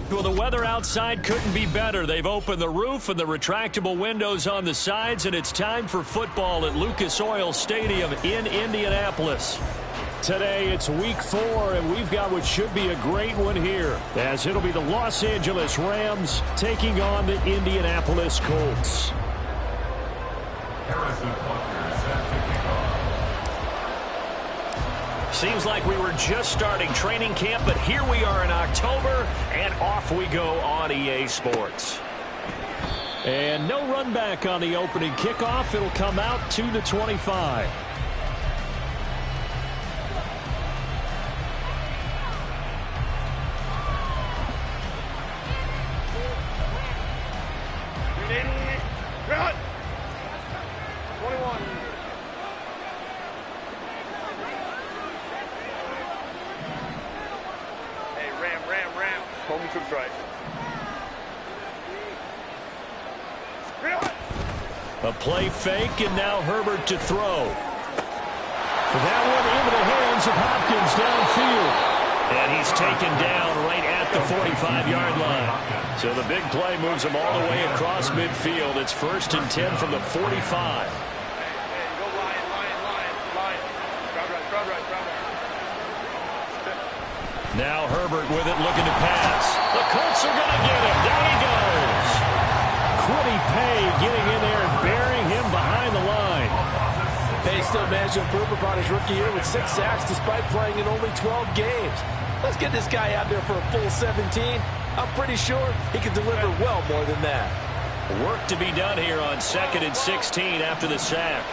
Well, the weather outside couldn't be better. They've opened the roof and the retractable windows on the sides, and it's time for football at Lucas Oil Stadium in Indianapolis. Today, it's week 4, and we've got what should be a great one here, as it'll be the Los Angeles Rams taking on the Indianapolis Colts. Seems like we were just starting training camp, but here we are in October, and off we go on EA Sports. And no run back on the opening kickoff. It'll come out to the 25. A play fake, and now Herbert to throw. That one into the hands of Hopkins downfield. And he's taken down right at the 45-yard line. So the big play moves him all the way across midfield. It's 1st and 10 from the 45. Now Herbert with it, looking to pass. The Colts are going to get him. There he goes. Quiddy Pay getting in there and burying him behind the line. Pay still managed to improve upon his rookie year with 6 sacks despite playing in only 12 games. Let's get this guy out there for a full 17. I'm pretty sure he can deliver well more than that. Work to be done here on 2nd and 16 after the sack.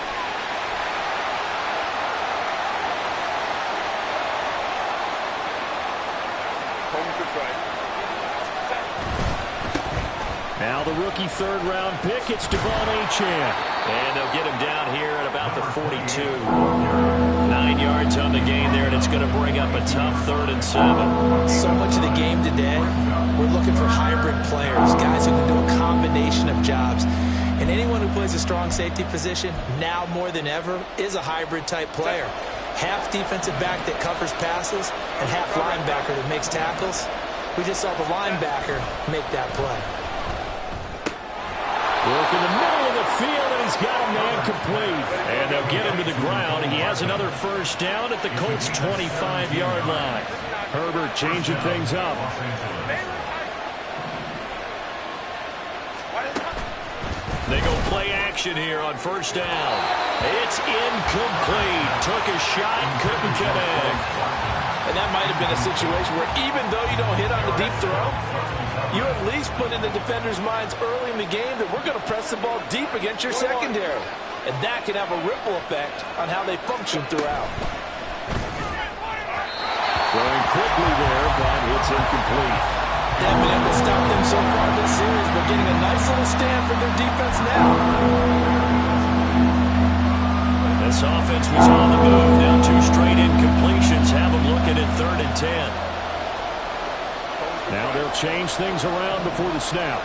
Now the rookie 3rd-round pick, it's Devon Achane. And they'll get him down here at about the 42. 9 yards on the gain there, and it's going to bring up a tough 3rd and 7. So much of the game today, we're looking for hybrid players, guys who can do a combination of jobs. And anyone who plays a strong safety position, now more than ever, is a hybrid-type player. Half defensive back that covers passes and half linebacker that makes tackles. We just saw the linebacker make that play. Work in the middle of the field, and he's got a man complete. And they'll get him to the ground. He has another 1st down at the Colts' 25-yard line. Herbert changing things up. They go play action here on 1st down. It's incomplete. Took a shot, couldn't connect. And that might have been a situation where even though you don't hit on the deep throw, you at least put in the defenders' minds early in the game that we're going to press the ball deep against your secondary. And that can have a ripple effect on how they function throughout. Throwing quickly there, but it's incomplete. They haven't been able to stop them so far this series, but getting a nice little stand from their defense now. This offense was on the move. Now 2 straight incompletions have them looking at 3rd and 10. Now they'll change things around before the snap.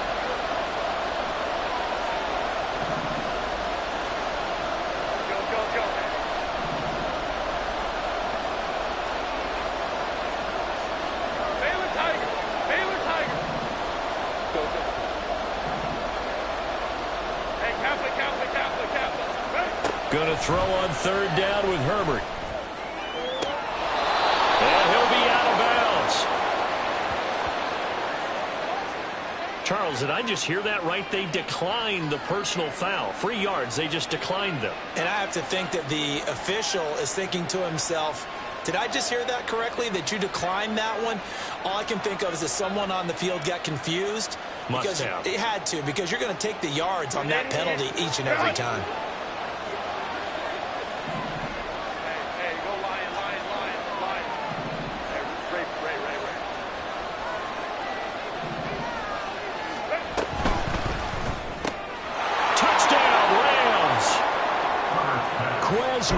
Going to throw on 3rd down with Herbert. And he'll be out of bounds. Charles, did I just hear that right? They declined the personal foul. 3 yards, they just declined them. And I have to think that the official is thinking to himself, did I just hear that correctly, that you declined that one? All I can think of is that someone on the field got confused. Must have. It had to, because you're going to take the yards on that penalty each and every time.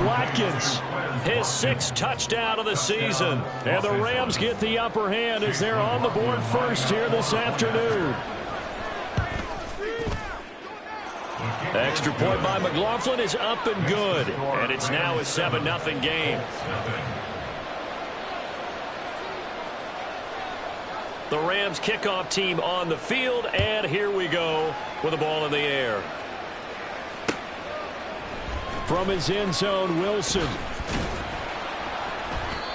Watkins, his 6th touchdown of the season. And the Rams get the upper hand as they're on the board first here this afternoon. Extra point by McLaughlin is up and good. And it's now a 7-0 game. The Rams kickoff team on the field, and here we go with the ball in the air. From his end zone, Wilson.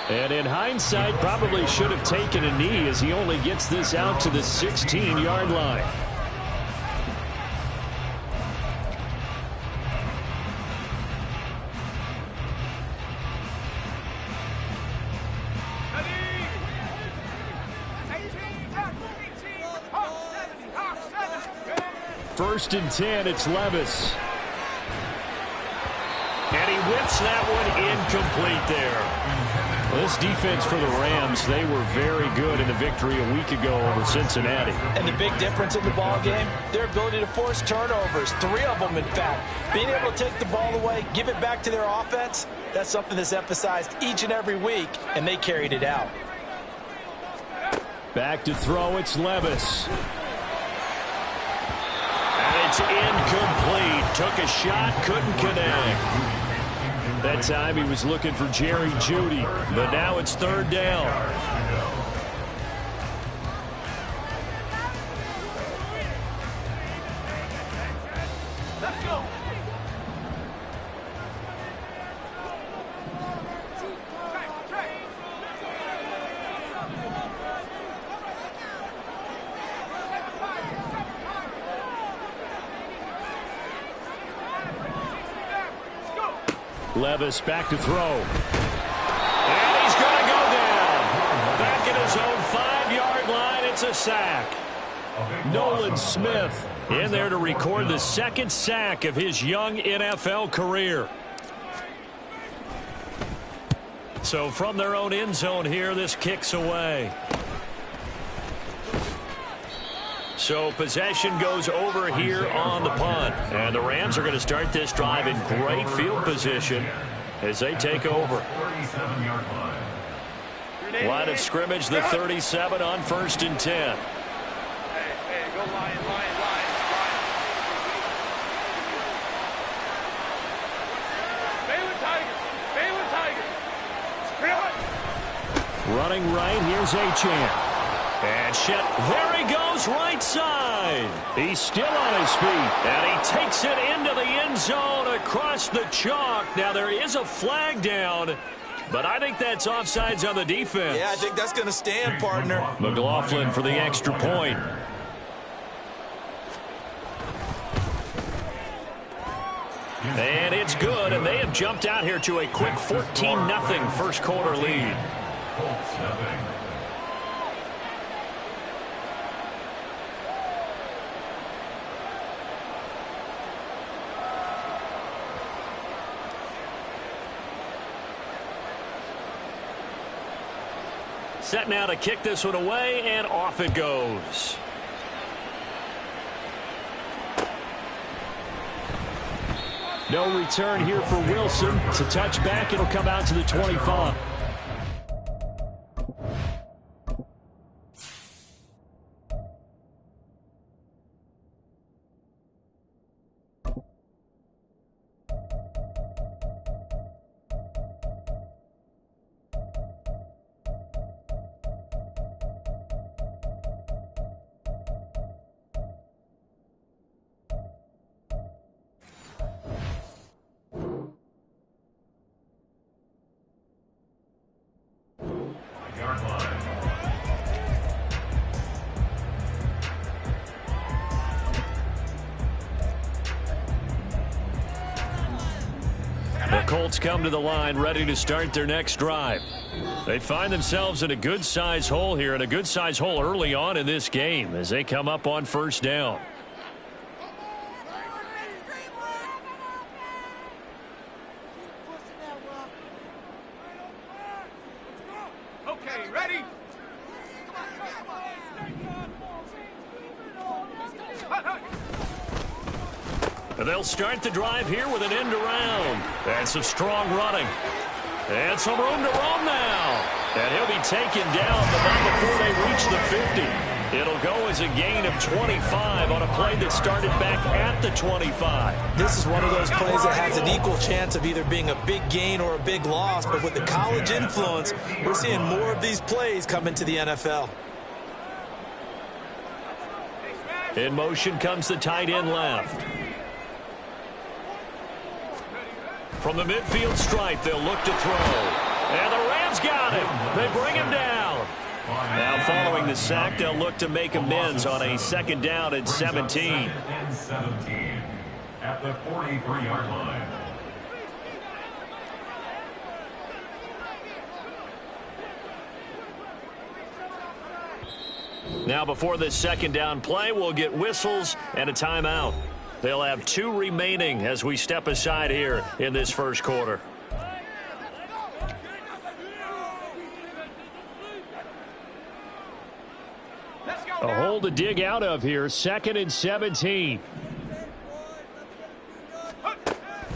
And in hindsight, probably should have taken a knee as he only gets this out to the 16-yard line. First and 10, it's Levis. And he whips that one incomplete there. This defense for the Rams, they were very good in the victory a week ago over Cincinnati. And the big difference in the ball game, their ability to force turnovers, 3 of them in fact. Being able to take the ball away, give it back to their offense, that's something that's emphasized each and every week, and they carried it out. Back to throw, it's Levis. And it's incomplete. Took a shot, couldn't connect. That time he was looking for Jerry Jeudy, but now it's third down. Let's go. Levis back to throw. And he's going to go down. Back at his own 5-yard line, it's a sack. Nolan Smith in there to record the second sack of his young NFL career. So from their own end zone here, this kicks away. So possession goes over here on the punt. And the Rams are going to start this drive in great field position as they take over. Line of scrimmage, the 37 on 1st and 10. Hey, go Lion. Running right, here's Achane. And there he goes, right side. He's still on his feet. And he takes it into the end zone across the chalk. Now, there is a flag down, but I think that's offsides on the defense. Yeah, I think that's going to stand, partner. McLaughlin for the extra point. And it's good, and they have jumped out here to a quick 14-0 first quarter lead. Set now to kick this one away, and off it goes. No return here for Wilson. It's a touchback. It'll come out to the 25. The Colts come to the line ready to start their next drive. They find themselves in a good-size hole here, and a good-size hole early on in this game as they come up on first down. Okay, ready? And they'll start the drive here with an end around. And some strong running. And some room to roam now. And he'll be taken down, but not before they reach the 50. It'll go as a gain of 25 on a play that started back at the 25. This is one of those plays that has an equal chance of either being a big gain or a big loss. But with the college influence, we're seeing more of these plays come into the NFL. In motion comes the tight end left. From the midfield stripe, they'll look to throw. And the Rams got him. They bring him down. Now following the sack, they'll look to make amends on a second down and 17. At the 43-yard line. Now before this second down play, we'll get whistles and a timeout. They'll have 2 remaining as we step aside here in this first quarter. A hole to dig out of here. 2nd and 17.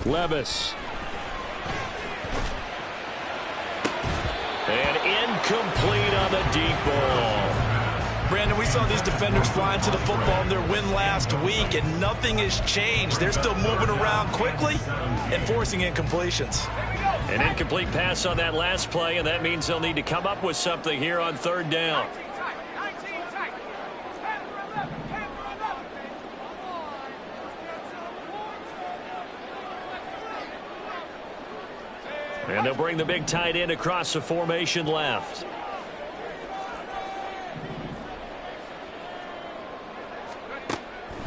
Levis. And incomplete on the deep ball. Brandon, we saw these defenders flying to the football in their win last week, and nothing has changed. They're still moving around quickly and forcing incompletions. An incomplete pass on that last play, and that means they'll need to come up with something here on 3rd down. And they'll bring the big tight end across the formation left.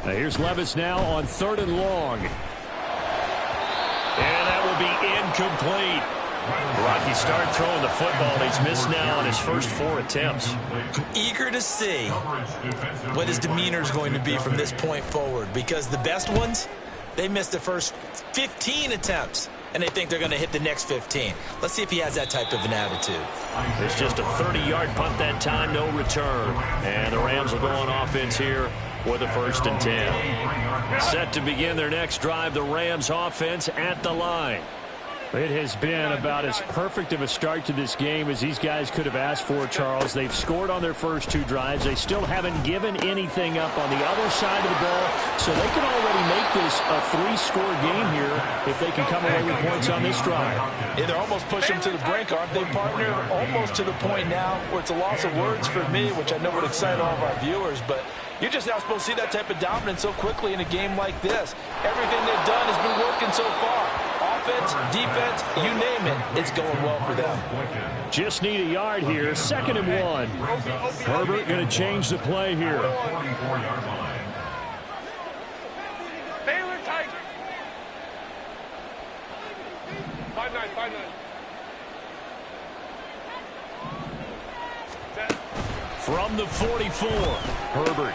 Now here's Levis now on 3rd and long. And that will be incomplete. Rocky started throwing the football, and he's missed now on his first 4 attempts. Eager to see what his demeanor is going to be from this point forward, because the best ones, they missed the first 15 attempts, and they think they're going to hit the next 15. Let's see if he has that type of an attitude. It's just a 30-yard punt that time, no return. And the Rams will go on offense here with a 1st and 10. Set to begin their next drive, the Rams offense at the line. It has been about as perfect of a start to this game as these guys could have asked for, Charles. They've scored on their first 2 drives. They still haven't given anything up on the other side of the ball, so they can already make this a 3-score game here if they can come away with points on this drive. Yeah, they're almost pushing them to the brink, aren't they, partner? Almost to the point now where it's a loss of words for me, which I know would excite all of our viewers, but you're just now supposed to see that type of dominance so quickly in a game like this. Everything they've done has been working so far. Offense, defense, you name it, it's going well for them. Just need a yard here. 2nd and 1. Herbert going to change the play here. Baylor Tiger. 5-9, 5-9. From the 44, Herbert.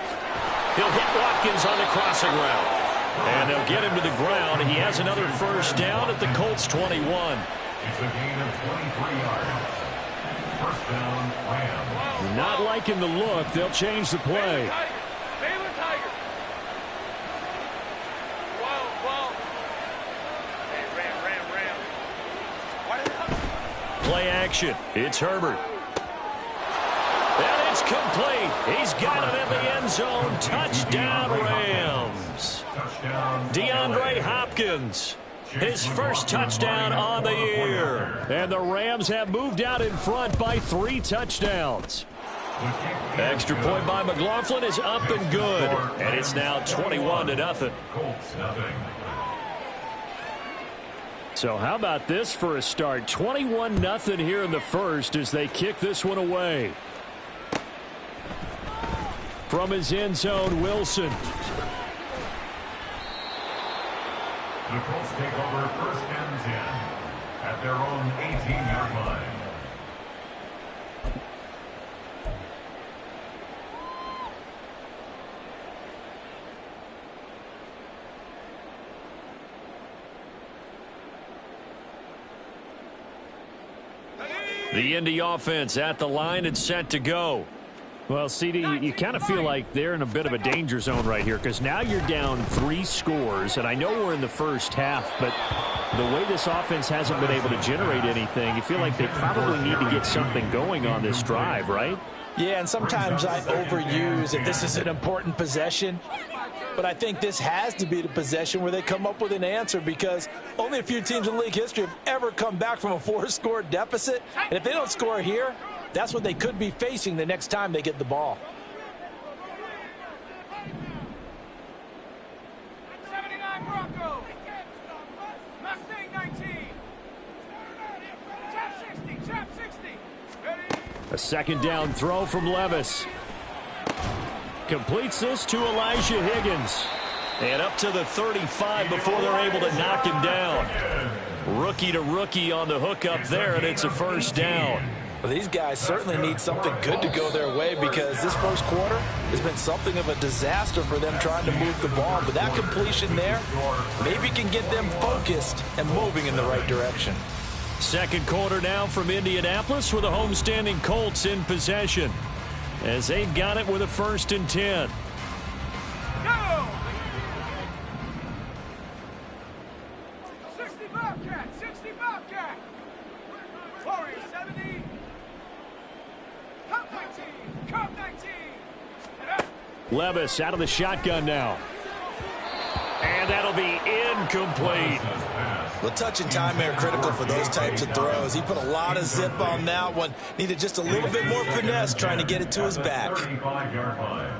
He'll hit Watkins on the crossing route. And they'll get him to the ground. He has another first down at the Colts 21. It's a gain of 23 yards. First down, Rams. Not liking the look. They'll change the play. Baylor Tiger. Whoa. Hey, Ram. Play action. It's Herbert. And it's complete. He's got it in the end zone. Touchdown, Rams. DeAndre Hopkins, his first touchdown on the year. And the Rams have moved out in front by 3 touchdowns. Extra point by McLaughlin is up and good. And it's now 21-0. So how about this for a start? 21-0 here in the first as they kick this one away. From his end zone, Wilson. The Colts take over 1st and 10 at their own 18-yard line. The Indy offense at the line and set to go. Well, CD, you kind of feel like they're in a bit of a danger zone right here because now you're down 3 scores, and I know we're in the first half, but the way this offense hasn't been able to generate anything, you feel like they probably need to get something going on this drive, right? Yeah, and sometimes I overuse that this is an important possession, but I think this has to be the possession where they come up with an answer because only a few teams in league history have ever come back from a 4-score deficit, and if they don't score here, that's what they could be facing the next time they get the ball. A second down throw from Levis. Completes this to Elijah Higgins. And up to the 35 before they're able to knock him down. Rookie to rookie on the hookup there, and it's a first down. Well, these guys certainly need something good to go their way because this first quarter has been something of a disaster for them trying to move the ball. But that completion there maybe can get them focused and moving in the right direction. Second quarter now from Indianapolis with the homestanding Colts in possession as they've got it with a 1st and 10. Go! 60 Bobcat, 60 Bobcat. Warriors 70. Cup 19, Cup 19. Levis out of the shotgun now. And that'll be incomplete. Well, touch and time are critical for those types of throws. He put a lot of zip on that one. Needed just a little bit more finesse trying to get it to his back. 35-yard line.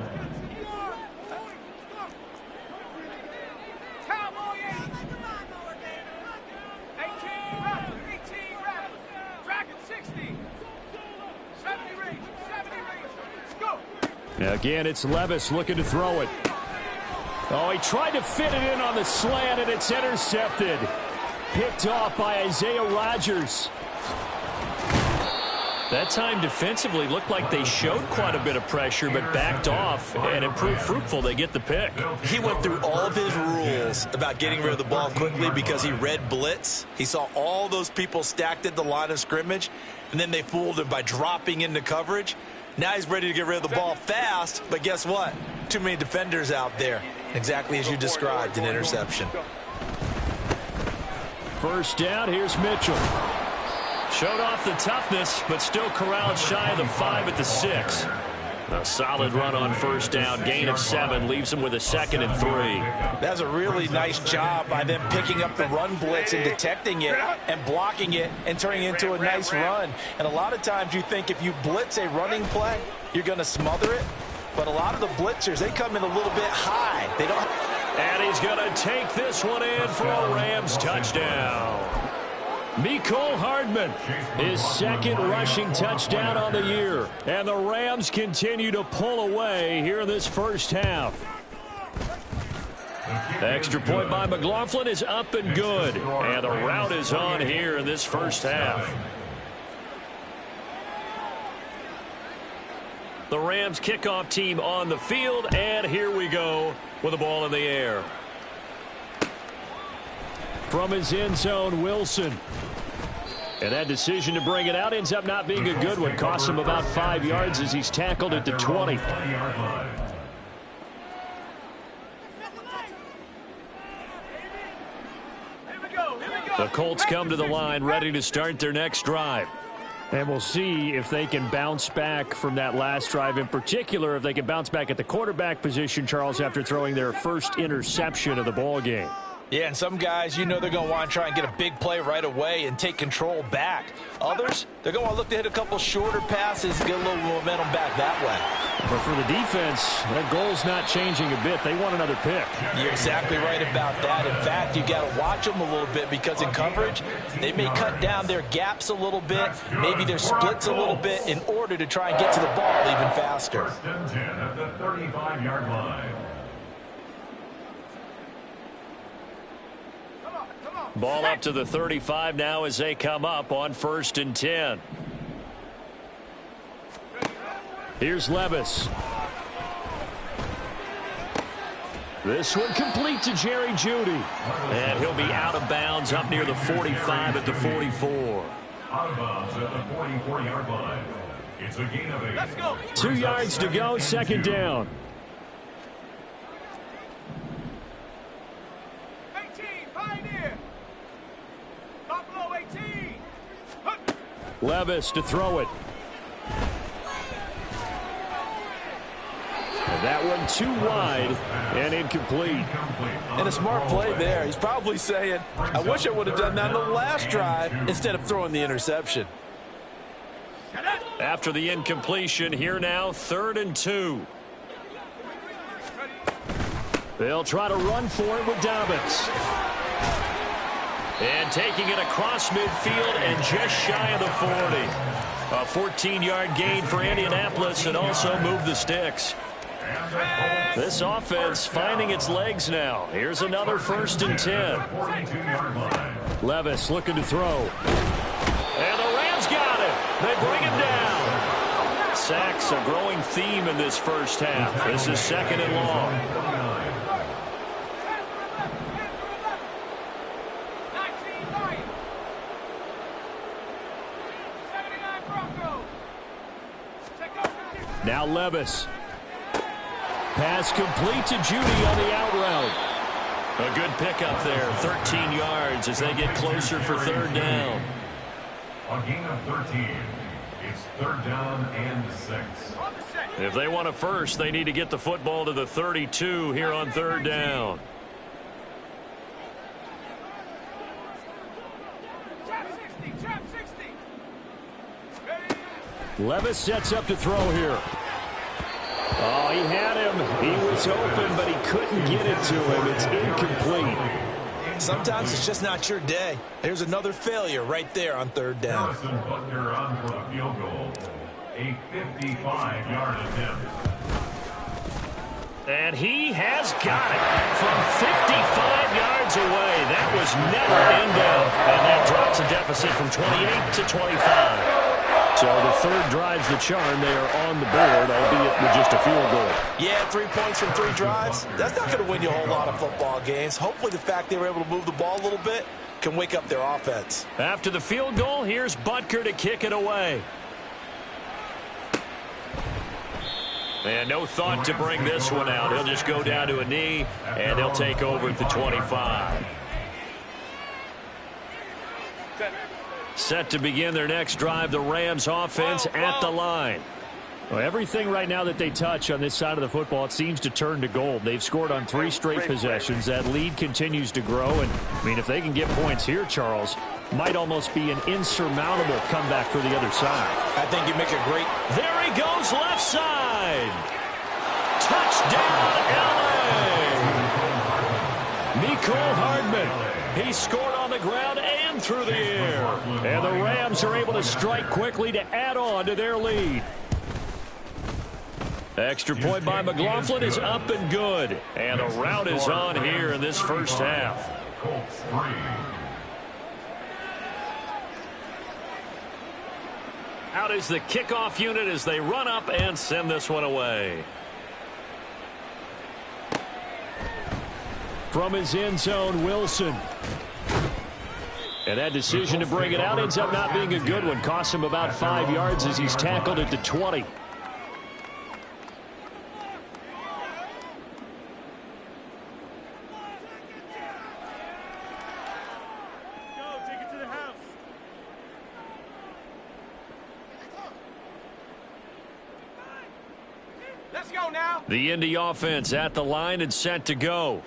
Cowboy 18 Rattles. Dragon 60. 70 range, 70 range. Go. Again, it's Levis looking to throw it. Oh, he tried to fit it in on the slant, and it's intercepted. Picked off by Isaiah Rodgers. That time defensively looked like they showed quite a bit of pressure, but backed off and improved fruitful. They get the pick. He went through all of his rules about getting rid of the ball quickly because he read blitz. He saw all those people stacked at the line of scrimmage, and then they fooled him by dropping into coverage. Now he's ready to get rid of the ball fast, but guess what? Too many defenders out there. Exactly as you described, an interception. First down, here's Mitchell. Showed off the toughness, but still corralled shy of the 5 at the 6. A solid run on first down, gain of 7, leaves him with a 2nd and 3. That's a really nice job by them picking up the run blitz and detecting it and blocking it and turning it into a nice run. And a lot of times you think if you blitz a running play, you're going to smother it. But a lot of the blitzers, they come in a little bit high. They don't. And he's going to take this one in for a Rams touchdown. Mecole Hardman, his 2nd rushing touchdown on the year. And the Rams continue to pull away here in this first half. The extra point by McLaughlin is up and good. And the route is on here in this first half. The Rams kickoff team on the field, and here we go with the ball in the air. From his end zone, Wilson. And that decision to bring it out ends up not being a good one. Costs him about 5 yards as he's tackled at the 20. The Colts come to the line ready to start their next drive. And we'll see if they can bounce back from that last drive. In particular, if they can bounce back at the quarterback position, Charles, after throwing their first interception of the ball game. Yeah, and some guys, you know they're going to want to try and get a big play right away and take control back. Others, they're going to look to hit a couple shorter passes, get a little momentum back that way. But for the defense, that goal's not changing a bit. They want another pick. You're exactly right about that. In fact, you got to watch them a little bit because in coverage, they may cut down their gaps a little bit, maybe their splits a little bit in order to try and get to the ball even faster. 1st and 10 at the 35-yard line. Ball up to the 35 now as they come up on 1st and 10. Here's Levis. This one complete to Jerry Jeudy. And he'll be out of bounds up near the 45 at the 44. Out of bounds at the 44-yard line. It's a gain of 8. Let's go. 2 yards to go, 2nd down. 18, Pioneer. Buffalo 18. Levis to throw it. And that one too wide and incomplete. And a smart play there. He's probably saying, I wish I would have done that on the last drive instead of throwing the interception. After the incompletion, here now, 3rd and 2. They'll try to run for it with Dobbins. And taking it across midfield and just shy of the 40. A 14-yard gain for Indianapolis and also moved the sticks. This offense finding its legs now. Here's another 1st and 10. Levis looking to throw. And the Rams got it. They bring it down. Sacks a growing theme in this first half. This is 2nd and long. Now Levis. Pass complete to Judy on the out route. A good pickup there. 13 yards as they get closer for 3rd down. A gain of 13. It's 3rd down and 6. If they want a first, they need to get the football to the 32 here on 3rd down. Levis sets up to throw here. Oh, he had him. He was open, but he couldn't get it to him. It's incomplete. Sometimes it's just not your day. There's another failure right there on 3rd down. Harrison Butker on for the field goal. A 55-yard attempt. And he has got it from 55 yards away. That was never in doubt. And that drops a deficit from 28 to 25. So the 3rd drives the charm. They are on the board, albeit with just a field goal. Yeah, 3 points from 3 drives. That's not going to win you a whole lot of football games. Hopefully the fact they were able to move the ball a little bit can wake up their offense. After the field goal, here's Butker to kick it away. And no thought to bring this one out. He'll just go down to a knee, and they'll take over at the 25. Set to begin their next drive, the Rams offense at the line. Well, everything right now that they touch on this side of the football, it seems to turn to gold. They've scored on 3 straight possessions. That lead continues to grow. And, I mean, if they can get points here, Charles, might almost be an insurmountable comeback for the other side. I think you make a great... There he goes, left side. Touchdown, L.A. Mecole Hardman. He scored on the ground and through the air. And the Rams are able to strike quickly to add on to their lead. Extra point by McLaughlin is up and good. And the route is on here in this first half. Colts 3. Out is the kickoff unit as they run up and send this one away. From his end zone, Wilson. And that decision to bring it out ends up not being a good one. Costs him about 5 yards as he's tackled at the 20. Let's go now. The Indy offense at the line and set to go.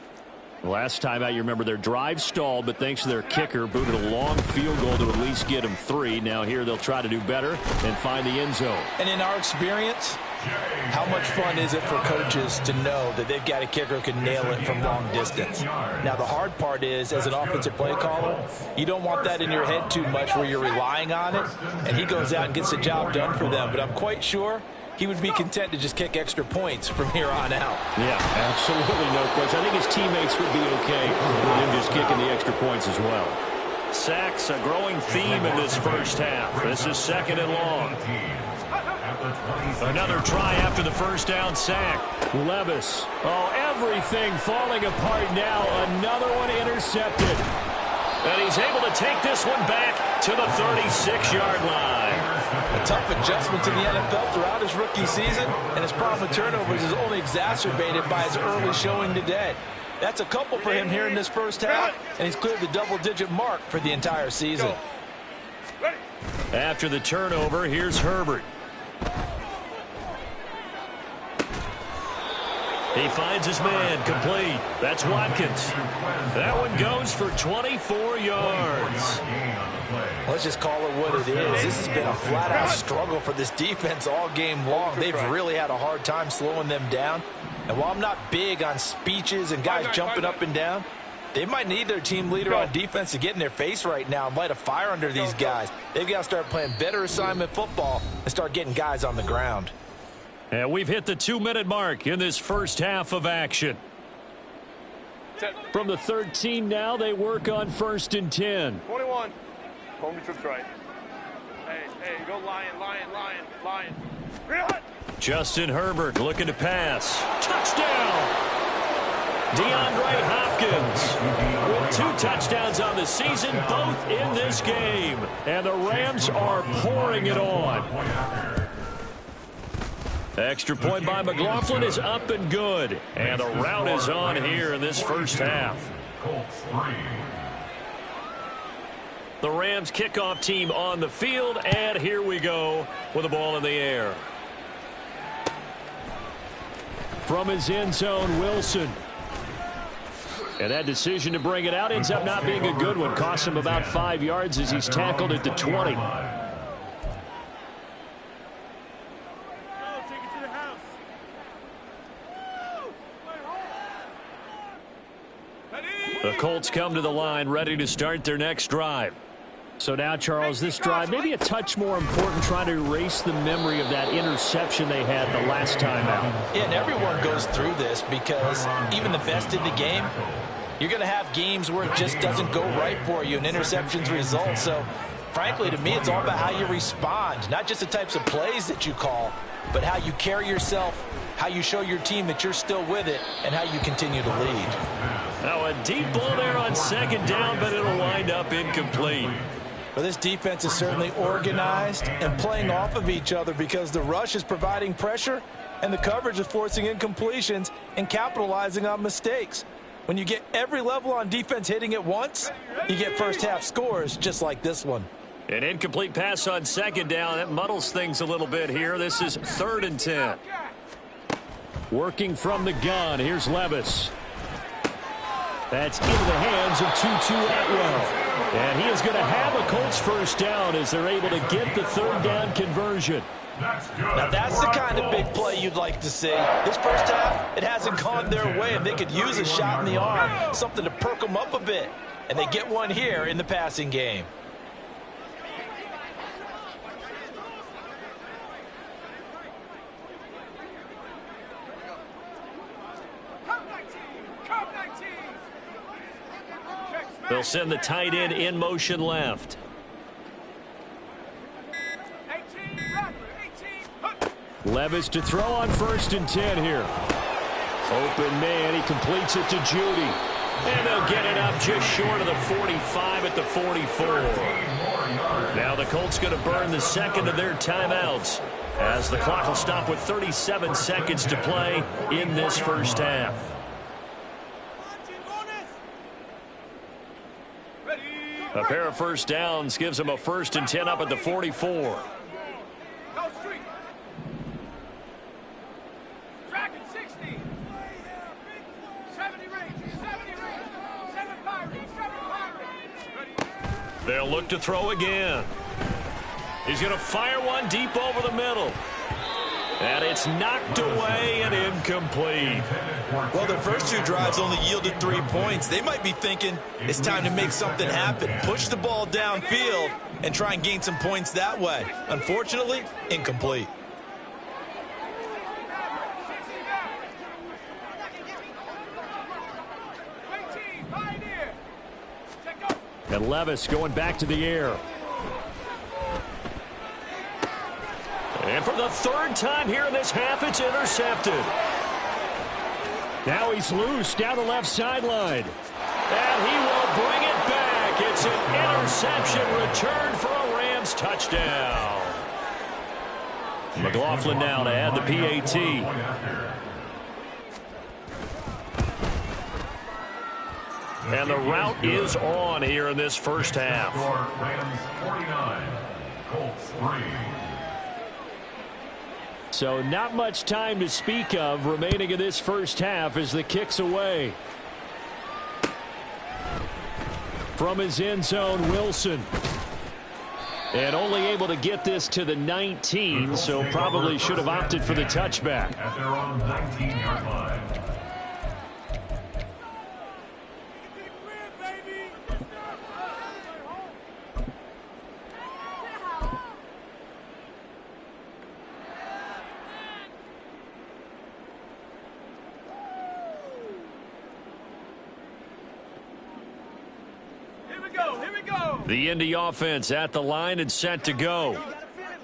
Last time out, you remember their drive stalled, but thanks to their kicker, booted a long field goal to at least get them 3. Now here they'll try to do better and find the end zone. And in our experience, how much fun is it for coaches to know that they've got a kicker who can nail it from long distance? Now, the hard part is, as an offensive play caller, you don't want that in your head too much where you're relying on it, and he goes out and gets the job done for them. But I'm quite sure he would be content to just kick extra points from here on out. Yeah, absolutely no question. I think his teammates would be okay with him just kicking the extra points as well. Sacks, a growing theme in this first half. This is 2nd and long. Another try after the first down sack. Levis. Oh, everything falling apart now. Another one intercepted. And he's able to take this one back to the 36-yard line. A tough adjustment to the NFL throughout his rookie season, and his problem with turnovers is only exacerbated by his early showing today. That's a couple for him here in this first half, and he's cleared the double-digit mark for the entire season. After the turnover, here's Herbert. He finds his man, complete. That's Watkins. That one goes for 24 yards. Let's just call it what it is. This has been a flat-out struggle for this defense all game long. They've really had a hard time slowing them down. And while I'm not big on speeches and guys jumping up and down, They might need their team leader on defense to get in their face right now and light a fire under these guys. They've got to start playing better assignment football and start getting guys on the ground. And we've hit the 2-minute mark in this first half of action. From the 13 now, they work on 1st and 10. 21. Home trips right. Hey, go Lion. Justin Herbert looking to pass. Touchdown! DeAndre Hopkins with 2 touchdowns on the season, both in this game. And the Rams are pouring it on. Extra point by McLaughlin is up and good. And the rout is on here in this first half. The Rams kickoff team on the field, and here we go with the ball in the air. From his end zone, Wilson. And that decision to bring it out ends up not being a good one. Cost him about 5 yards as he's tackled at the 20. The Colts come to the line ready to start their next drive. So now, Charles, this drive maybe a touch more important, trying to erase the memory of that interception they had the last time out. Yeah, and everyone goes through this because even the best in the game, you're going to have games where it just doesn't go right for you and interceptions result. So, frankly, to me, it's all about how you respond, not just the types of plays that you call, but how you carry yourself, how you show your team that you're still with it, and how you continue to lead. Now a deep ball there on 2nd down, but it'll wind up incomplete. Well, this defense is certainly organized and playing off of each other because the rush is providing pressure and the coverage is forcing incompletions and capitalizing on mistakes. When you get every level on defense hitting at once, you get first half scores just like this one. An incomplete pass on 2nd down. That muddles things a little bit here. This is 3rd and 10. Working from the gun. Here's Levis. That's into the hands of Tutu Atwell. And he is going to have a Colts first down as they're able to get the 3rd down conversion. Now that's the kind of big play you'd like to see. This first half, it hasn't gone their way, and they could use a shot in the arm, something to perk them up a bit. And they get one here in the passing game. They'll send the tight end in motion left. Levis to throw on 1st and 10 here. Open man, he completes it to Judy. And they'll get it up just short of the 45 at the 44. Now the Colts going to burn the 2nd of their timeouts as the clock will stop with 37 seconds to play in this first half. A pair of first downs gives them a 1st and 10 up at the 44. They'll look to throw again. He's going to fire one deep over the middle. And it's knocked away and incomplete. Well, their first 2 drives only yielded 3 points. They might be thinking it's time to make something happen. Push the ball downfield and try and gain some points that way. Unfortunately, incomplete. And Levis going back to the air. And for the 3rd time here in this half, it's intercepted. Now he's loose down the left sideline. And he will bring it back. It's an interception return for a Rams touchdown. McLaughlin now to add the PAT. And the route is on here in this first half. Rams 49, Colts 3. So not much time to speak of remaining in this first half as the kick's away. From his end zone, Wilson. And only able to get this to the 19, so probably should have opted for the touchback. At their own 19-yard line. The Indy offense at the line and set to go.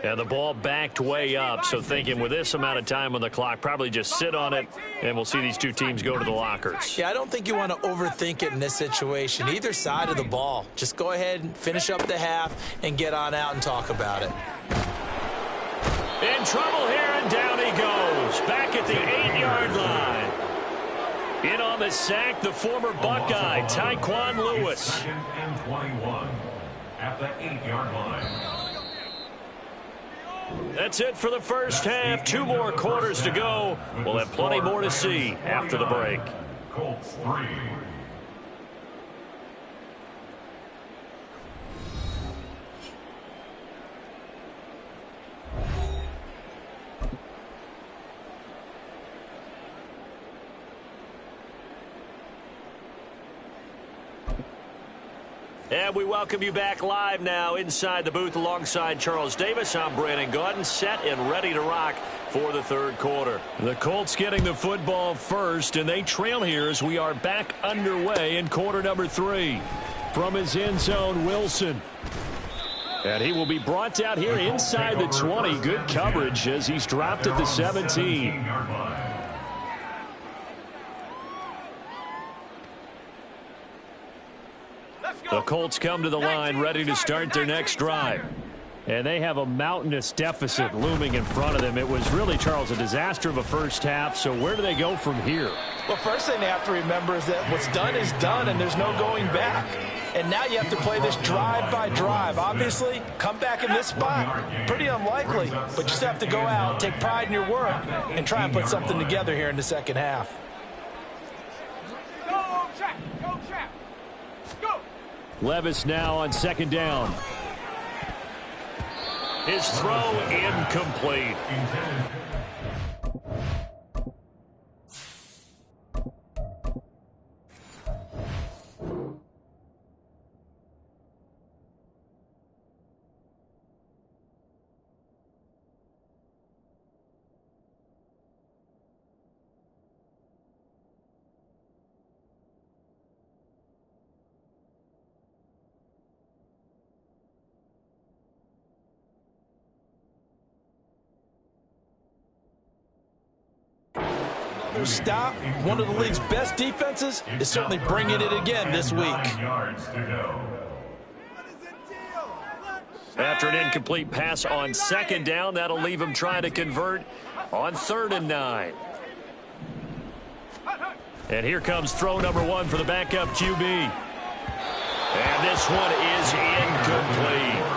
And the ball backed way up, so thinking with this amount of time on the clock, probably just sit on it, and we'll see these two teams go to the lockers. Yeah, I don't think you want to overthink it in this situation. Either side of the ball. Just go ahead and finish up the half and get on out and talk about it. In trouble here, and down he goes. Back at the 8-yard line. In on the sack, the former Buckeye, Tyquan Lewis. Second and 21 at the 8-yard line. That's it for the first half. 2 more quarters to go. We'll have plenty more to see after the break. Colts 3. And we welcome you back live now inside the booth alongside Charles Davis. I'm Brandon Gaudin, set and ready to rock for the third quarter. The Colts getting the football first, and they trail here as we are back underway in quarter number 3. From his end zone, Wilson. And he will be brought down here inside the 20. Good coverage as he's dropped at the 17. The Colts come to the line ready to start their next drive. And they have a mountainous deficit looming in front of them. It was really, Charles, a disaster of a first half. So where do they go from here? Well, first thing they have to remember is that what's done is done, and there's no going back. And now you have to play this drive by drive. Obviously, come back in this spot, pretty unlikely. But you just have to go out, take pride in your work, and try and put something together here in the second half. Levis now on second down. His throw incomplete. Stop one of the league's best defenses is certainly bringing it again this week. After an incomplete pass on second down, that'll leave him trying to convert on 3rd and 9. And here comes throw number 1 for the backup QB. And this one is incomplete.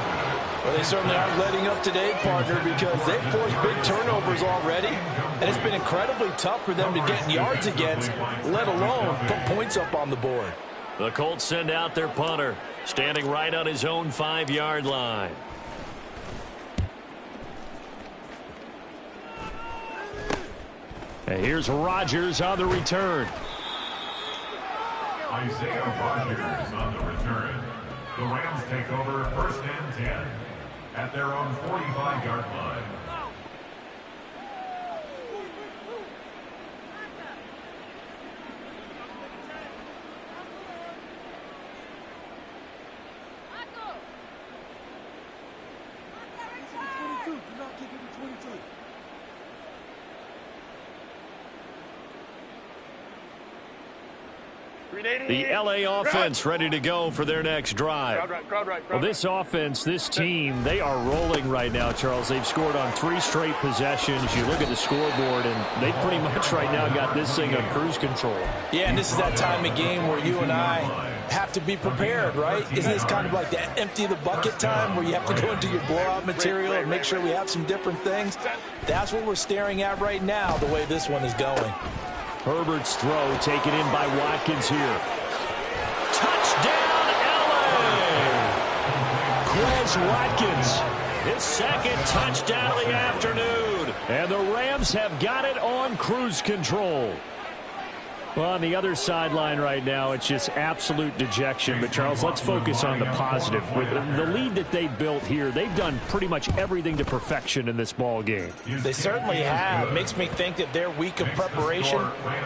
Well, they certainly aren't letting up today, partner, because they've forced big turnovers already, and it's been incredibly tough for them to get yards against, let alone put points up on the board. The Colts send out their punter, standing right on his own 5-yard line. And here's Rodgers on the return. Isaiah Rodgers on the return. The Rams take over 1st and 10 at their own 45-yard line. The LA offense ready to go for their next drive. Well, this offense, this team, they are rolling right now, Charles. They've scored on 3 straight possessions. You look at the scoreboard, and they pretty much right now got this thing on cruise control. Yeah, and this is that time of game where you and I have to be prepared, right? Isn't this kind of like that empty the bucket time where you have to go into your blowout material and make sure we have some different things? That's what we're staring at right now, the way this one is going. Herbert's throw taken in by Watkins here. Touchdown, LA! Quez Watkins, his 2nd touchdown of the afternoon. And the Rams have got it on cruise control. Well, on the other sideline right now, it's just absolute dejection. But, Charles, let's focus on the positive. With the lead that they built here, they've done pretty much everything to perfection in this ball game. They certainly have. Makes me think that their week of preparation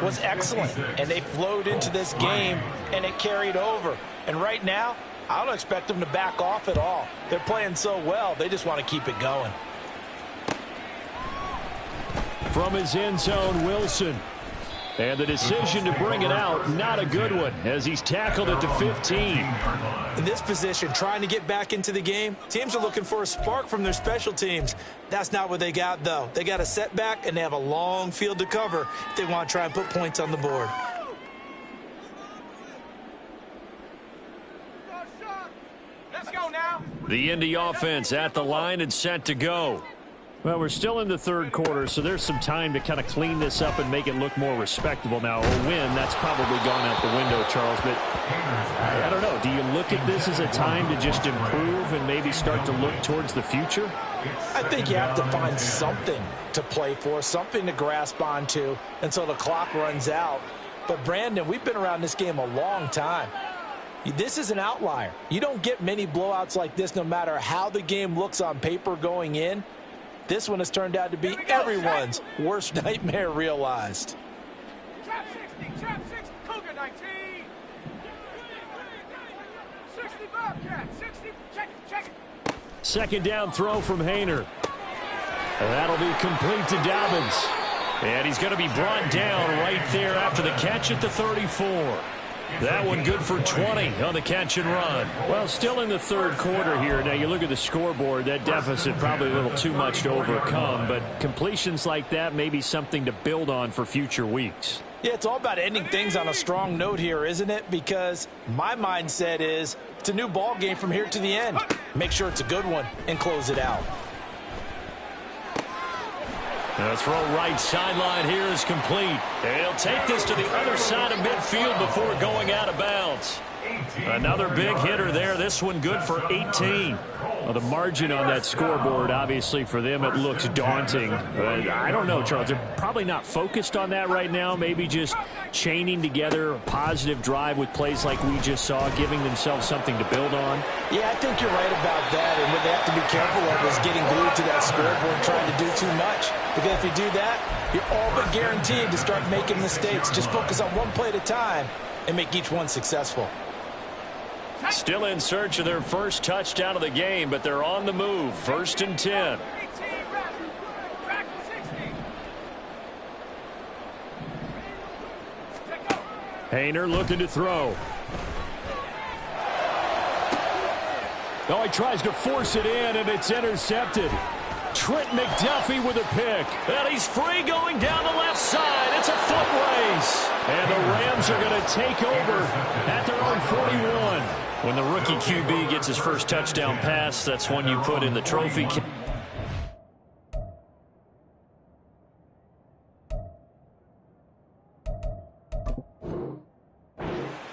was excellent. And they flowed into this game, and it carried over. And right now, I don't expect them to back off at all. They're playing so well, they just want to keep it going. From his end zone, Wilson. And the decision to bring it out, not a good one, as he's tackled at the 15. In this position, trying to get back into the game, teams are looking for a spark from their special teams. That's not what they got, though. They got a setback, and they have a long field to cover if they want to try and put points on the board. Let's go now. The Indy offense at the line and set to go. Well, we're still in the third quarter, so there's some time to kind of clean this up and make it look more respectable. Now, a win, that's probably gone out the window, Charles, but I don't know. Do you look at this as a time to just improve and maybe start to look towards the future? I think you have to find something to play for, something to grasp onto until the clock runs out. But, Brandon, we've been around this game a long time. This is an outlier. You don't get many blowouts like this no matter how the game looks on paper going in. This one has turned out to be everyone's worst nightmare realized. Trap 60, trap 6, Cougar 19. 60 Bobcat, 60, check it. Second down throw from Hayner. That'll be complete to Dobbins. And he's going to be brought down right there after the catch at the 34. That one good for 20 on the catch and run. Well, still in the third quarter here. Now, you look at the scoreboard, that deficit probably a little too much to overcome, but completions like that may be something to build on for future weeks. Yeah, it's all about ending things on a strong note here, isn't it? Because my mindset is it's a new ball game from here to the end. Make sure it's a good one and close it out. The throw right sideline here is complete. He'll take this to the other side of midfield before going out of bounds. Another big hitter there. This one good for 18. Well, the margin on that scoreboard, obviously, for them, it looks daunting. I don't know, Charles. They're probably not focused on that right now. Maybe just chaining together a positive drive with plays like we just saw, giving themselves something to build on. Yeah, I think you're right about that. And what they have to be careful of is getting glued to that scoreboard and trying to do too much. Because if you do that, you're all but guaranteed to start making mistakes. Just focus on one play at a time and make each one successful. Still in search of their first touchdown of the game, but they're on the move. 1st and 10. Hayner looking to throw. Oh, he tries to force it in, and it's intercepted. Trent McDuffie with a pick. And he's free going down the left side. It's a foot race. And the Rams are going to take over at their own 41. When the rookie QB gets his first touchdown pass, that's one you put in the trophy case.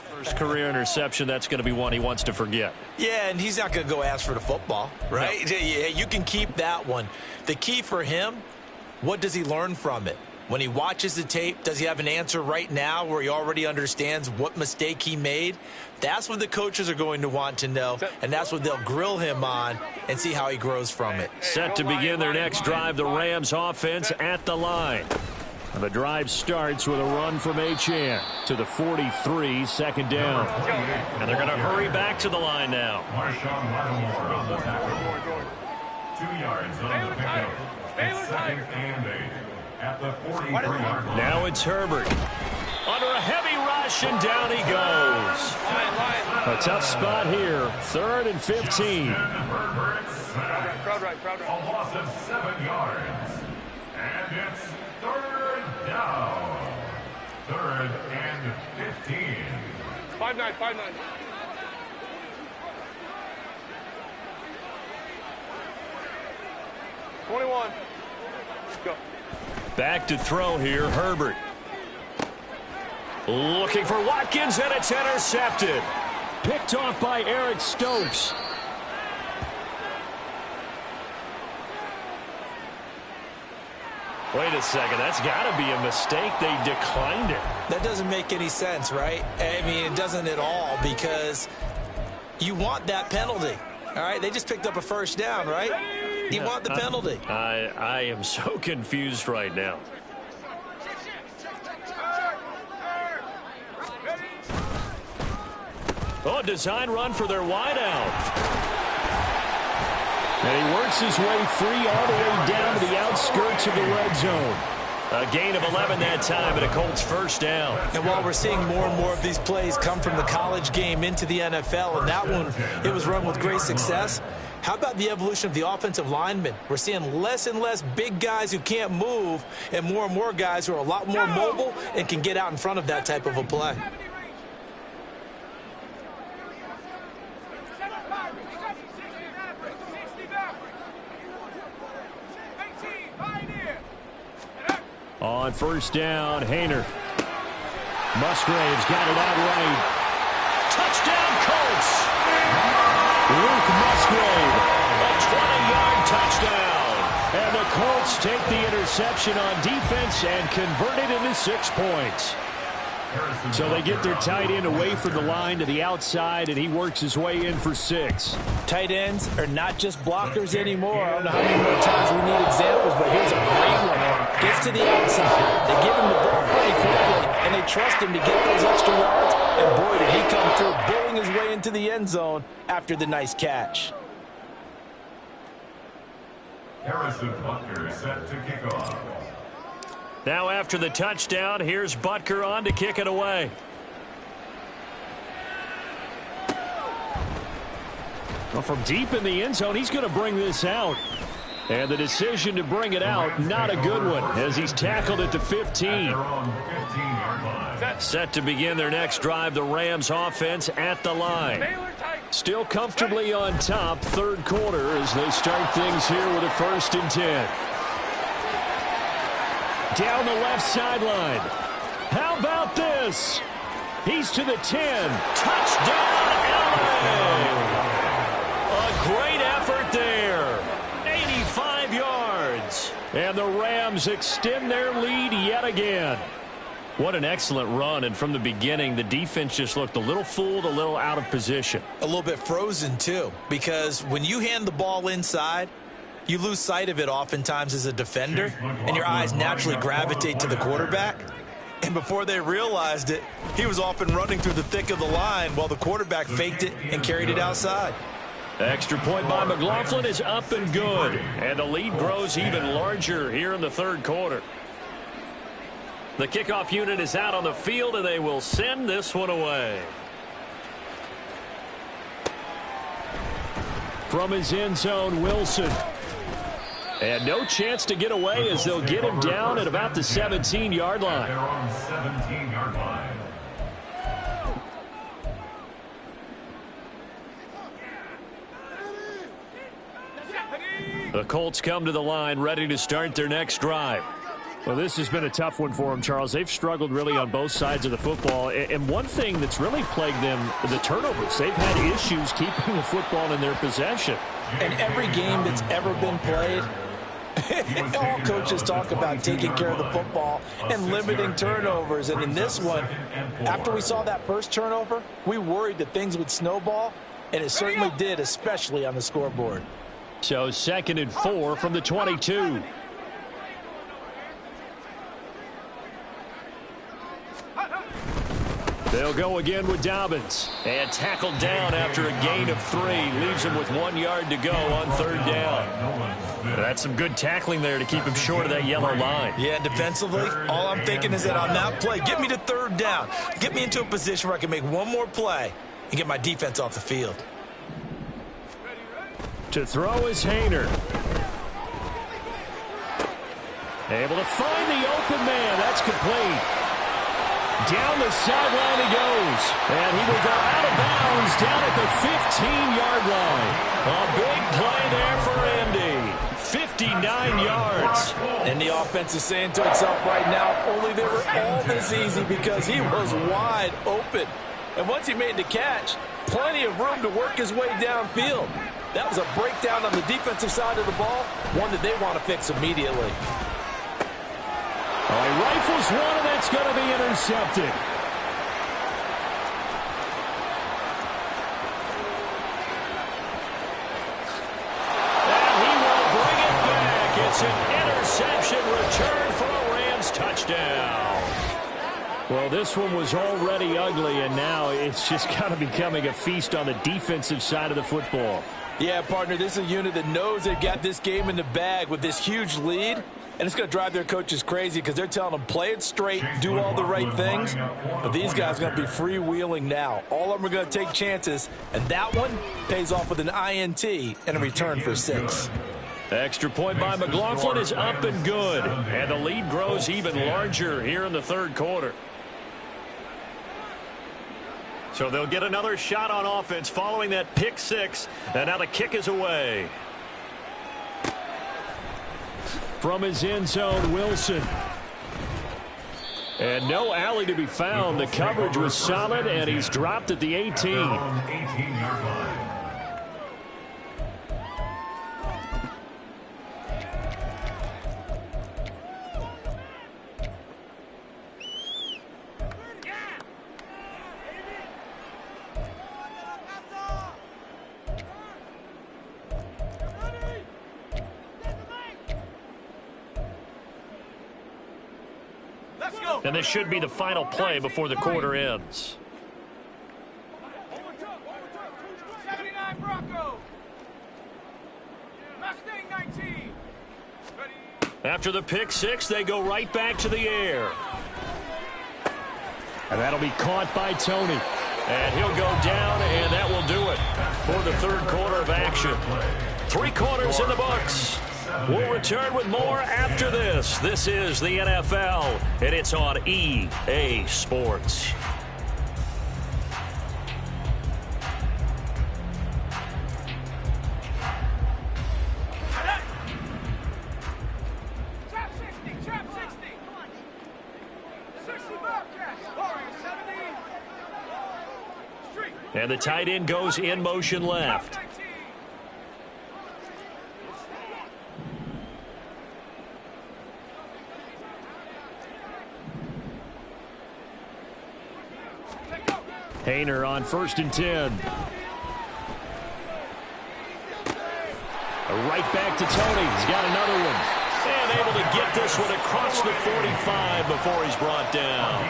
First career interception, that's going to be one he wants to forget. Yeah, and he's not going to go ask for the football, right? No. Yeah, you can keep that one. The key for him, what does he learn from it? When he watches the tape, does he have an answer right now where he already understands what mistake he made? That's what the coaches are going to want to know, and that's what they'll grill him on and see how he grows from it. Set to begin their next drive, the Rams offense at the line. And the drive starts with a run from Achane to the 43, second down. And they're going to hurry back to the line now. Marshawn Lattimore on the tackle. 2 yards on the pickup. It's 2nd and 8 at the 43-yard line. Now it's Herbert. Under a heavy rush, and down he goes. A tough spot here. 3rd and 15. Crowd right. A loss of 7 yards. And it's 3rd down. 3rd and 15. 5-9. 21. Go. Back to throw here, Herbert. Looking for Watkins, and it's intercepted. Picked off by Eric Stokes. Wait a second, that's got to be a mistake. They declined it. That doesn't make any sense, right? I mean, it doesn't at all, because you want that penalty. All right, they just picked up a first down, right? You want the penalty. I am so confused right now. Oh, a design run for their wideout. And he works his way free all the way down to the outskirts of the red zone. A gain of 11 that time and a Colts first down. And while we're seeing more and more of these plays come from the college game into the NFL, and that one, it was run with great success, how about the evolution of the offensive linemen? We're seeing less and less big guys who can't move and more guys who are a lot more mobile and can get out in front of that type of a play. On first down, Hayner. Musgrave's got it out right. Touchdown, Colts! Luke Musgrave, a 20-yard touchdown. And the Colts take the interception on defense and convert it into 6 points. So they get their tight end away from the line to the outside, and he works his way in for 6. Tight ends are not just blockers anymore. I don't know how many more times we need examples, but here's a great one. Gets to the outside. They give him the ball pretty quickly, and they trust him to get those extra yards. And boy, did he come through, bowling his way into the end zone after the nice catch. Harrison Butker set to kick off. Now after the touchdown, here's Butker on to kick it away. Well, from deep in the end zone, he's going to bring this out. And the decision to bring it out, not a good one, as he's tackled at the 15. Set to begin their next drive, the Rams offense at the line. Still comfortably on top, third quarter, as they start things here with a 1st and 10. Down the left sideline. How about this? He's to the 10. Touchdown, LA! A great effort there. 85 yards. And the Rams extend their lead yet again. What an excellent run. And from the beginning, the defense just looked a little fooled, a little out of position. A little bit frozen, too, because when you hand the ball inside, you lose sight of it oftentimes as a defender, and your eyes naturally gravitate to the quarterback. And before they realized it, he was off and running through the thick of the line while the quarterback faked it and carried it outside. Extra point by McLaughlin is up and good. And the lead grows even larger here in the third quarter. The kickoff unit is out on the field, and they will send this one away. From his end zone, Wilson. And no chance to get away as they'll get him down at about the 17-yard line. They're on 17-yard line. The Colts come to the line ready to start their next drive. Well, this has been a tough one for them, Charles. They've struggled really on both sides of the football. And one thing that's really plagued them, the turnovers. They've had issues keeping the football in their possession. And every game that's ever been played, all coaches talk about taking care of the football and limiting turnovers. And in this one, after we saw that first turnover, we worried that things would snowball, and it certainly did, especially on the scoreboard. So 2nd and 4 from the 22. They'll go again with Dobbins. And tackled down after a gain of 3. Leaves him with 1 yard to go on 3rd down. That's some good tackling there to keep him short of that yellow line. Yeah, defensively, all I'm thinking is that on that play, get me to 3rd down. Get me into a position where I can make one more play and get my defense off the field. To throw is Hayner. Able to find the open man. That's complete. Down the sideline he goes. And he will go out of bounds down at the 15-yard line. A big play there for Andy. 59 yards. And the offense is saying to itself right now, only they were all this easy because he was wide open. And once he made the catch, plenty of room to work his way downfield. That was a breakdown on the defensive side of the ball, one that they want to fix immediately. He rifles one, and that's going to be intercepted. And he will bring it back. It's an interception return for a Rams touchdown. Well, this one was already ugly, and now it's just kind of becoming a feast on the defensive side of the football. Yeah, partner, this is a unit that knows they've got this game in the bag with this huge lead, and it's going to drive their coaches crazy because they're telling them play it straight, do all the right things, but these guys are going to be freewheeling now. All of them are going to take chances, and that one pays off with an INT and a return for 6. Extra point by McLaughlin is up and good, and the lead grows even larger here in the third quarter. So they'll get another shot on offense following that pick 6, and now the kick is away. From his end zone, Wilson. And no alley to be found. The coverage was solid, and he's dropped at the 18. 18-yard line. And this should be the final play before the quarter ends. 79 Bronco. Mustang 19. After the pick 6, they go right back to the air. And that'll be caught by Tony. And he'll go down, and that will do it for the third quarter of action. 3 quarters in the books. We'll return with more after this. This is the NFL, and it's on EA Sports. Trap 60. 60 Bobcats. Warrior 70. Street. And the tight end goes in motion left. Hayner on 1st and 10. Right back to Tony. He's got another one. And able to get this one across the 45 before he's brought down.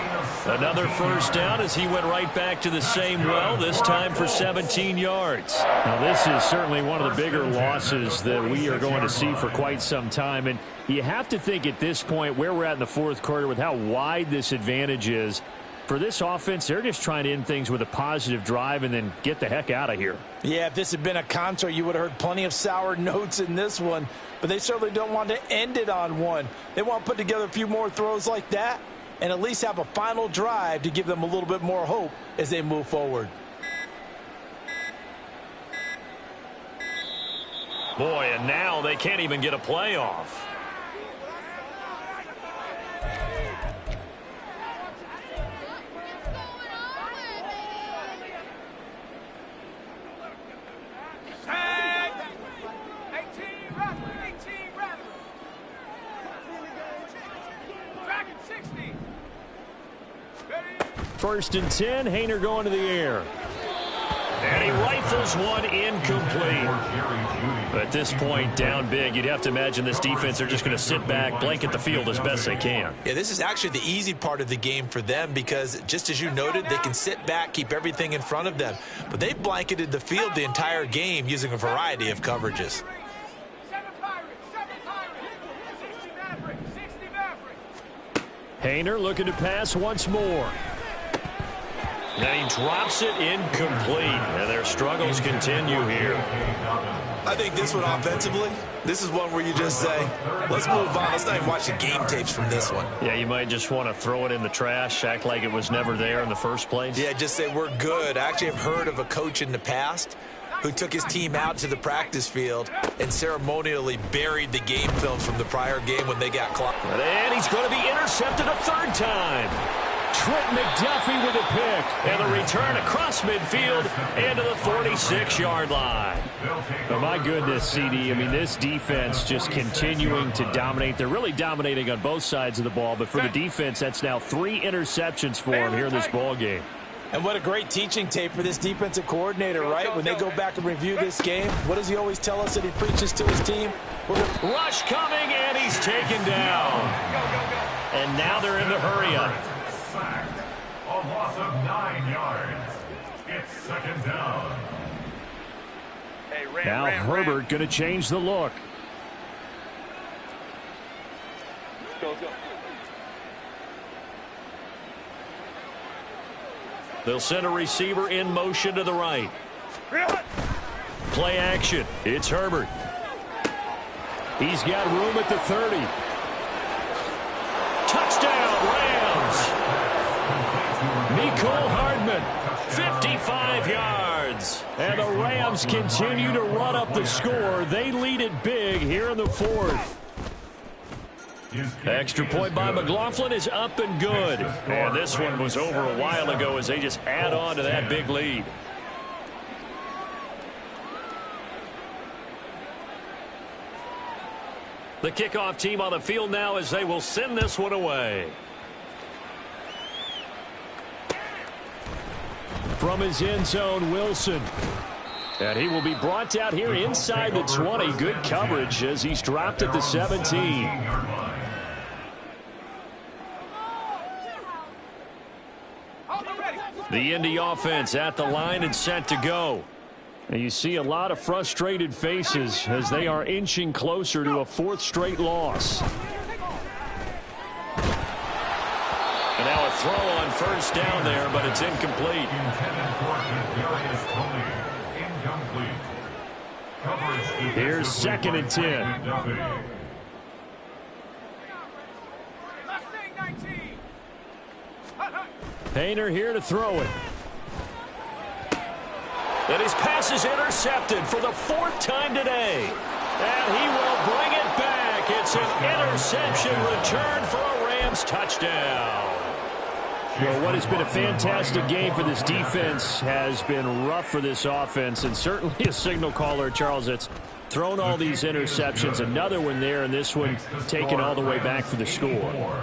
Another first down as he went right back to the same well, this time for 17 yards. Now, this is certainly one of the bigger losses that we are going to see for quite some time. And you have to think at this point where we're at in the fourth quarter with how wide this advantage is. For this offense, they're just trying to end things with a positive drive and then get the heck out of here. Yeah, if this had been a concert, you would have heard plenty of sour notes in this one. But they certainly don't want to end it on one. They want to put together a few more throws like that and at least have a final drive to give them a little bit more hope as they move forward. Boy, and now they can't even get a play off. First and 10, Hayner going to the air. And he rifles one incomplete. But at this point, down big, you'd have to imagine this defense are just going to sit back, blanket the field as best they can. Yeah, this is actually the easy part of the game for them because, just as you noted, they can sit back, keep everything in front of them. But they've blanketed the field the entire game using a variety of coverages. Hayner looking to pass once more. And he drops it incomplete. And their struggles continue here. I think this one offensively, this is one where you just say, let's move on. Let's not even watch the game tapes from this one. Yeah, you might just want to throw it in the trash, act like it was never there in the first place. Yeah, just say we're good. I actually have heard of a coach in the past who took his team out to the practice field and ceremonially buried the game films from the prior game when they got clocked. And he's going to be intercepted a third time. Trent McDuffie with a pick, and the return across midfield into the 46-yard line. Oh, my goodness, CD. I mean, this defense just continuing to dominate. They're really dominating on both sides of the ball, but for the defense, that's now 3 interceptions for them here in this ball game. And what a great teaching tape for this defensive coordinator, right? When they go back and review this game, what does he always tell us that he preaches to his team? Rush coming, and he's taken down. And now they're in the hurry-up. loss of 9 yards. It's second down. Hey, Now Herbert going to change the look. Let's go. They'll send a receiver in motion to the right. Play action. It's Herbert. He's got room at the 30. Touchdown, Rams. Mecole Hardman, 55 yards. And the Rams continue to run up the score. They lead it big here in the fourth. Extra point by McLaughlin is up and good. And this one was over a while ago as they just add on to that big lead. The kickoff team on the field now as they will send this one away. From his end zone, Wilson. And he will be brought out here inside the 20. Good coverage as he's dropped at the 17. The Indy offense at the line and set to go. And you see a lot of frustrated faces as they are inching closer to a fourth straight loss. And now a throw on first down there, but it's incomplete. Here's second and 10. Painter here to throw it. And his pass is intercepted for the fourth time today. And he will bring it back. It's an interception return for a Rams touchdown. Well, what has been a fantastic game for this defense has been rough for this offense, and certainly a signal caller, Charles, that's thrown all these interceptions. Another one there, and this one taken all the way back for the score.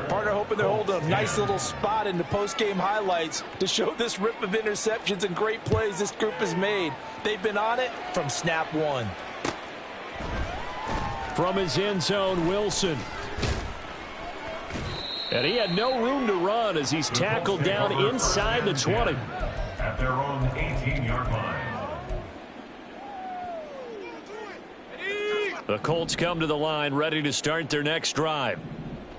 Partner hoping they're holding a nice little spot in the post-game highlights to show this rip of interceptions and great plays this group has made. They've been on it from snap one. From his end zone, Wilson. And he had no room to run as he's tackled down inside the 20. At their own 18-yard line. The Colts come to the line ready to start their next drive.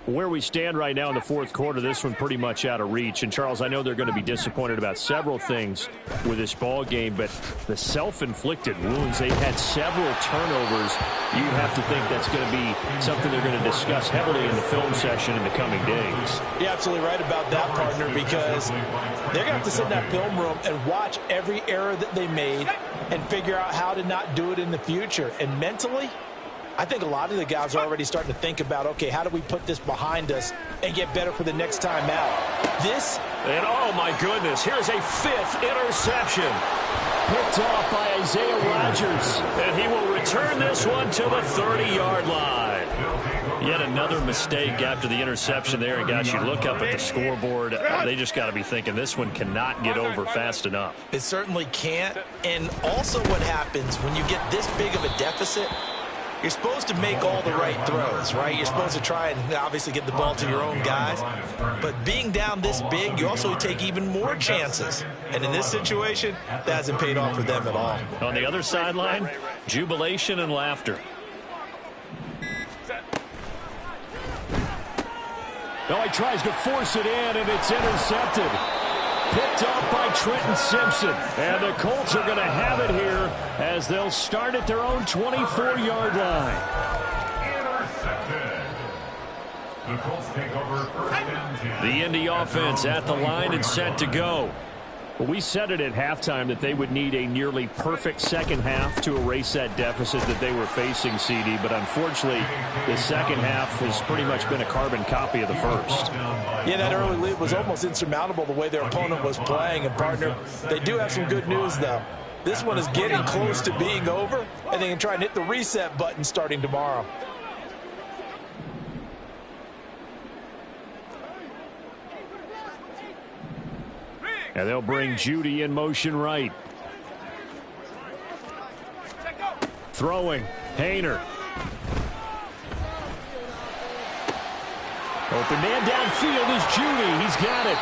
Where we stand right now in the fourth quarter, this one pretty much out of reach. And, Charles, I know they're going to be disappointed about several things with this ball game, but the self-inflicted wounds, they've had several turnovers. You have to think that's going to be something they're going to discuss heavily in the film session in the coming days. You're absolutely right about that, partner, because they're going to have to sit in that film room and watch every error that they made and figure out how to not do it in the future. And mentally, I think a lot of the guys are already starting to think about, okay, how do we put this behind us and get better for the next time out? This. And, oh, my goodness, here's a fifth interception. Picked off by Isaiah Rodgers. And he will return this one to the 30-yard line. Yet another mistake after the interception there. And, guys, you look up at the scoreboard, they just got to be thinking this one cannot get over fast enough. It certainly can't. And also what happens when you get this big of a deficit, you're supposed to make all the right throws, right? You're supposed to try and obviously get the ball to your own guys. But being down this big, you also take even more chances. And in this situation, that hasn't paid off for them at all. On the other sideline, jubilation and laughter. Oh, he tries to force it in, and it's intercepted. Picked up by Trenton Simpson. And the Colts are going to have it here as they'll start at their own 24-yard line. Intercepted. The Colts take over first and 10. The Indy offense at the line and set to go. Well, we said it at halftime that they would need a nearly perfect second half to erase that deficit that they were facing, CD. But unfortunately, the second half has pretty much been a carbon copy of the first. Yeah, that early lead was almost insurmountable the way their opponent was playing. And, partner, they do have some good news, though. This one is getting close to being over, and they can try and hit the reset button starting tomorrow. And they'll bring Judy in motion right. Throwing. Hayner. Open man downfield is Judy. He's got it.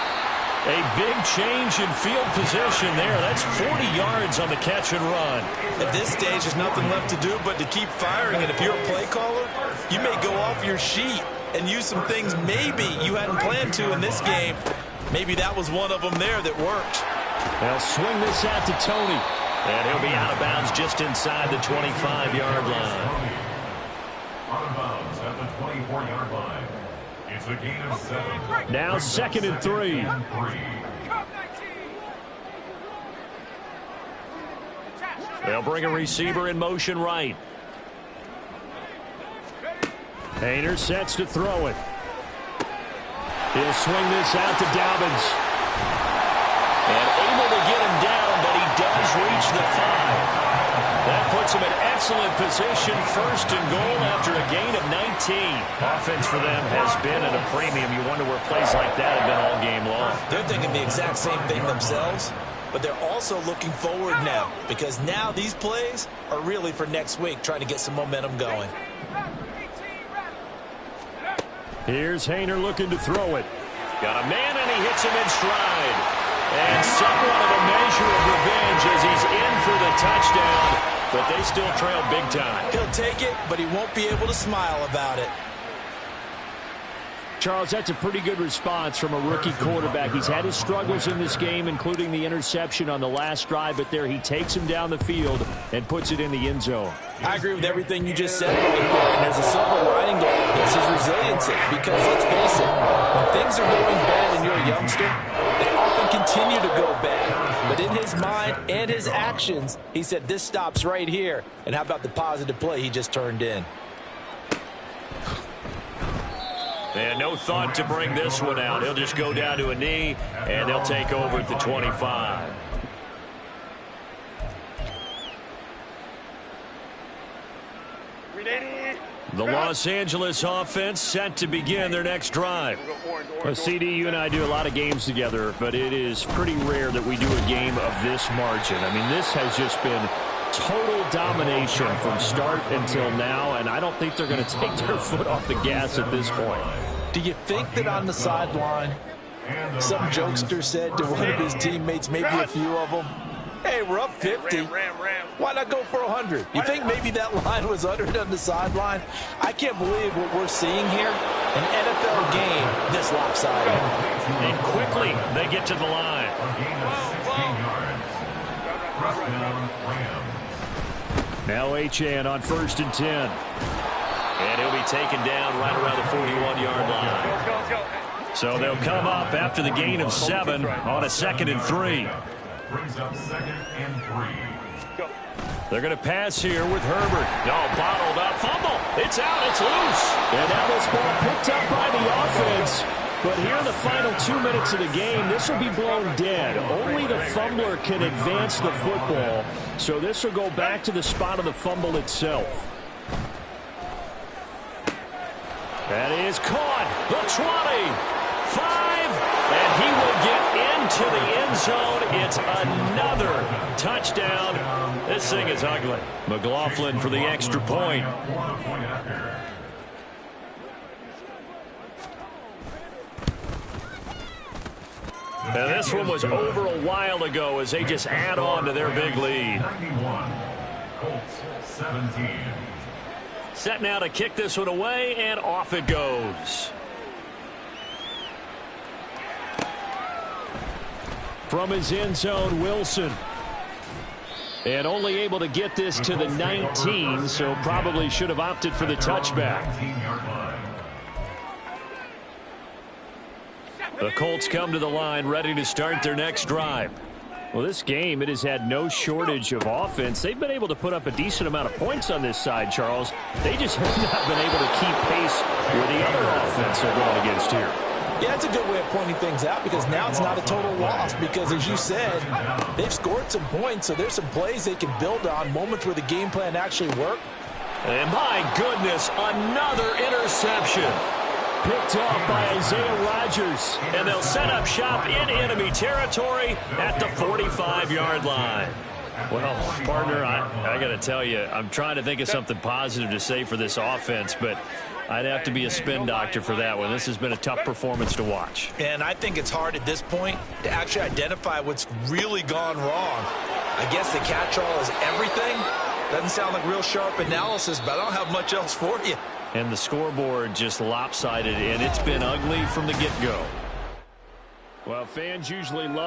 A big change in field position there. That's 40 yards on the catch and run. At this stage, there's nothing left to do but to keep firing. And if you're a play caller, you may go off your sheet and use some things maybe you hadn't planned to in this game. Maybe that was one of them there that worked. They'll swing this out to Tony. And he'll be out of bounds just inside the 25-yard line. Out of bounds at the 24-yard line. It's a gain of 7. Now 2nd and 3. They'll bring a receiver in motion right. Hayner sets to throw it. He'll swing this out to Dobbins. And able to get him down, but he does reach the 5. That puts him in excellent position, 1st and goal after a gain of 19. Offense for them has been at a premium. You wonder where plays like that have been all game long. They're thinking the exact same thing themselves, but they're also looking forward now, because now these plays are really for next week, trying to get some momentum going. Here's Hayner looking to throw it. Got a man, and he hits him in stride. And somewhat of a measure of revenge as he's in for the touchdown. But they still trail big time. He'll take it, but he won't be able to smile about it. Charles, that's a pretty good response from a rookie quarterback. He's had his struggles in this game, including the interception on the last drive, but there he takes him down the field and puts it in the end zone. I agree with everything you just said right there, and there's a silver lining to all this, his resiliency, because let's face it, when things are going bad and you're a youngster, they often continue to go bad. But in his mind and his actions, he said this stops right here. And how about the positive play he just turned in? And no thought to bring this one out. He'll just go down to a knee, and they'll take over at the 25. The Los Angeles offense set to begin their next drive. Well, CD, you and I do a lot of games together, but it is pretty rare that we do a game of this margin. I mean, this has just been total domination from start until now, and I don't think they're going to take their foot off the gas at this point. Do you think that on the sideline, some jokester said to one of his teammates, maybe a few of them, hey, we're up 50. Why not go for 100? You think maybe that line was uttered on the sideline? I can't believe what we're seeing here. An NFL game this lopsided. And quickly they get to the line. Now Achane on 1st and 10. And he'll be taken down right around the 41-yard line. So they'll come up after the gain of 7 on a 2nd and 3. Brings up 2nd and 3. They're going to pass here with Herbert. No, bottled up. Fumble. It's out. It's loose. And now this ball picked up by the offense. But here in the final 2 minutes of the game, this will be blown dead. Only the fumbler can advance the football. So this will go back to the spot of the fumble itself. That is caught. The 20. 5. And he will get into the end zone. It's another touchdown. This thing is ugly. McLaughlin for the extra point. Now this one was over a while ago as they just add on to their big lead. 91. Colts 17. Set now to kick this one away, and off it goes. From his end zone, Wilson. And only able to get this to the 19, so probably should have opted for the touchback. The Colts come to the line ready to start their next drive. Well, this game, it has had no shortage of offense. They've been able to put up a decent amount of points on this side, Charles. They just have not been able to keep pace with the other offense they're going against here. Yeah, that's a good way of pointing things out, because now it's not a total loss, because as you said, they've scored some points, so there's some plays they can build on, moments where the game plan actually worked. And my goodness, another interception. Picked off by Isaiah Rodgers. And they'll set up shop in enemy territory at the 45-yard line. Well, partner, I got to tell you, I'm trying to think of something positive to say for this offense, but I'd have to be a spin doctor for that one. This has been a tough performance to watch. And I think it's hard at this point to actually identify what's really gone wrong. I guess the catch-all is everything. Doesn't sound like real sharp analysis, but I don't have much else for you. And the scoreboard just lopsided, and it's been ugly from the get-go. Well, fans usually love